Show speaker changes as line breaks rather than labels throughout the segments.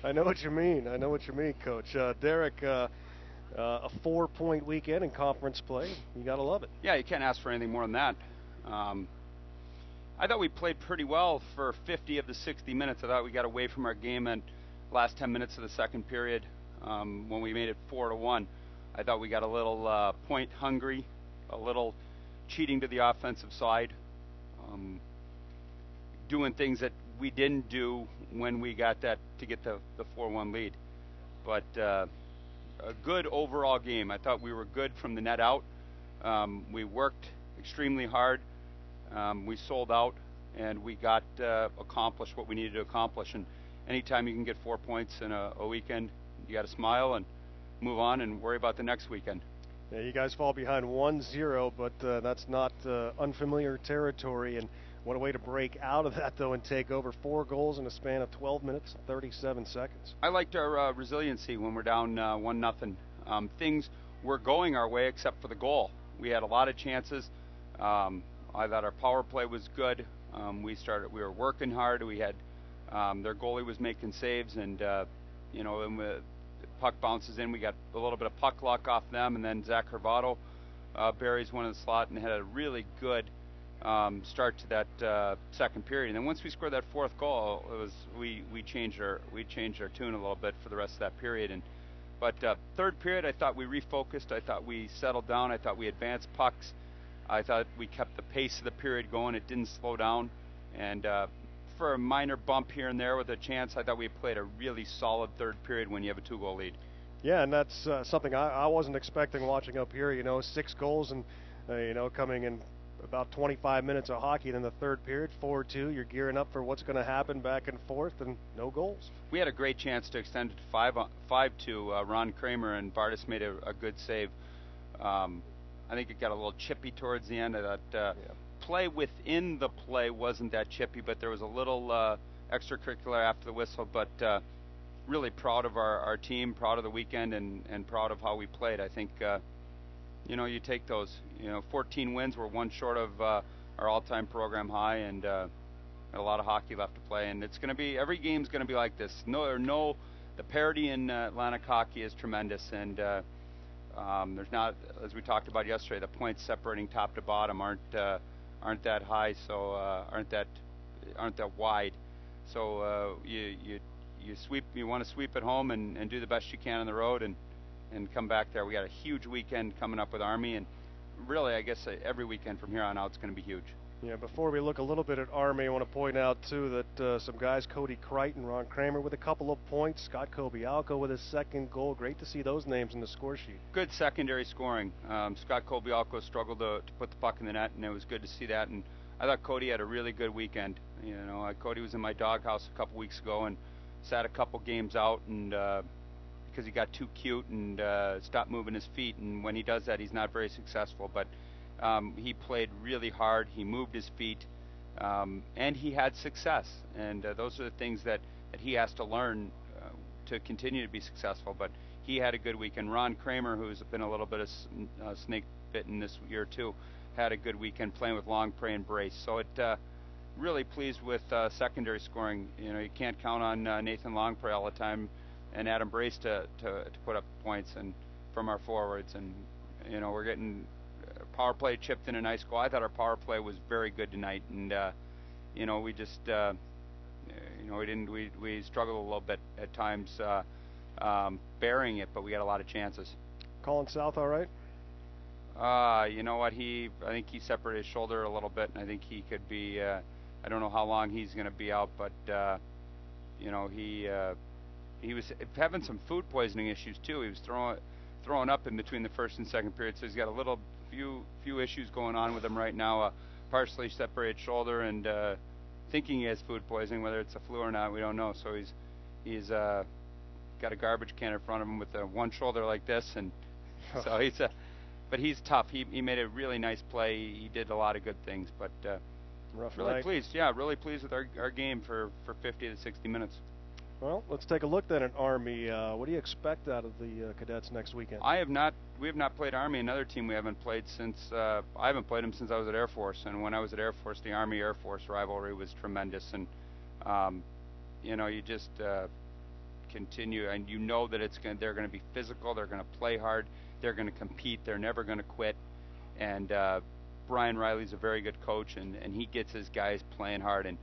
I know what you mean. I know what you mean, Coach. Derek, a 4-point weekend in conference play. You got to love it.
Yeah, you can't ask for anything more than that. Um, I thought we played pretty well for 50 of the 60 minutes. I thought we got away from our game in last 10 minutes of the second period when we made it 4-1. I thought we got a little point hungry, a little cheating to the offensive side, um, doing things that we didn't do when we got that to get the 4-1 lead. But a good overall game. I thought we were good from the net out. We worked extremely hard. We sold out, and we got accomplished what we needed to accomplish. And anytime you can get 4 points in a weekend, you got to smile and move on and worry about the next weekend.
Yeah, you guys fall behind 1-0, but that's not unfamiliar territory. And what a way to break out of that, though, and take over 4 goals in a span of 12 minutes and 37 seconds.
I liked our resiliency when we're down 1-0. Things were going our way except for the goal. We had a lot of chances. I thought our power play was good. We were working hard. We had their goalie was making saves, and when the puck bounces in, we got a little bit of puck luck off them, and then Zach Hervado buries one in the slot and had a really good start to that second period. And then once we scored that fourth goal, it was we changed our tune a little bit for the rest of that period. But third period, I thought we refocused. I thought we settled down. I thought we advanced pucks. I thought we kept the pace of the period going. It didn't slow down. And for a minor bump here and there with a chance, I thought we played a really solid third period when you have a 2-goal lead.
Yeah, and that's something I wasn't expecting watching up here. 6 goals and, coming in about 25 minutes of hockey. Then the third period, 4-2. You're gearing up for what's going to happen back and forth, and no goals.
We had a great chance to extend it to 5-2. Ron Kramer and Bartis made a good save. I think it got a little chippy towards the end. I thought play within the play wasn't that chippy, but there was a little extracurricular after the whistle. But really proud of our team, proud of the weekend, and proud of how we played. I think, you take those. 14 wins. We're one short of our all-time program high, and a lot of hockey left to play. And it's going to be, every game's going to be like this. The parity in Atlantic hockey is tremendous, and there's not, as we talked about yesterday, the points separating top to bottom aren't that high, so aren't that wide. So you want to sweep at home and do the best you can on the road and come back there. We got a huge weekend coming up with Army, and really, I guess every weekend from here on out is going to be huge.
Yeah, before we look a little bit at Army, I want to point out, too, that some guys, Cody Crichton, Ron Kramer with a couple of points, Scott Kobialko with his second goal. Great to see those names in the score sheet.
Good secondary scoring. Scott Kobialko struggled to put the puck in the net, and it was good to see that. And I thought Cody had a really good weekend. Cody was in my doghouse a couple weeks ago and sat a couple games out, and because he got too cute and stopped moving his feet. And when he does that, he's not very successful. But he played really hard. He moved his feet, and he had success. And those are the things that he has to learn to continue to be successful. But he had a good weekend. Ron Kramer, who's been a little bit of snake bitten this year too, had a good weekend playing with Longpre and Brace. So it really pleased with secondary scoring. You can't count on Nathan Longpre all the time and Adam Brace to put up points and from our forwards. And we're getting power play chipped in a nice goal. I thought our power play was very good tonight, and we just we struggled a little bit at times bearing it, but we got a lot of chances.
Colin South, all right?
You know what? I think he separated his shoulder a little bit, and I think he could be. I don't know how long he's going to be out, but he was having some food poisoning issues too. He was throwing up in between the first and second period, so he's got a few issues going on with him right now. A partially separated shoulder, and thinking he has food poisoning. Whether it's a flu or not, we don't know. So he's got a garbage can in front of him with one shoulder like this, and so but he's tough. He made a really nice play. He did a lot of good things, but
rough
really
night.
Pleased. Yeah, really pleased with our game for 50 to 60 minutes.
Well, let's take a look then at Army. What do you expect out of the Cadets next weekend?
We have not played Army, another team we haven't played since, I haven't played them since I was at Air Force. And when I was at Air Force, the Army-Air Force rivalry was tremendous. And, you just continue, and you know that they're going to be physical, they're going to play hard, they're going to compete, they're never going to quit. And Brian Riley's a very good coach, and he gets his guys playing hard. And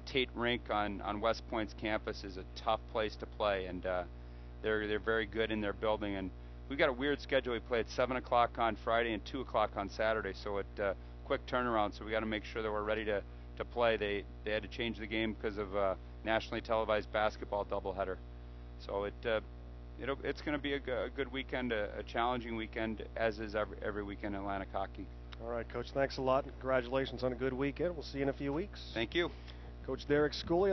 Tate Rink on West Point's campus is a tough place to play, and they're very good in their building. And we've got a weird schedule. We play at 7 o'clock on Friday and 2 o'clock on Saturday, so it quick turnaround. So we got to make sure that we're ready to play. They had to change the game because of nationally televised basketball doubleheader. So it's going to be a good weekend, a challenging weekend, as is every weekend in Atlantic hockey.
All right, Coach, thanks a lot. Congratulations on a good weekend. We'll see you in a few weeks.
Thank you.
Coach Derek Schooley.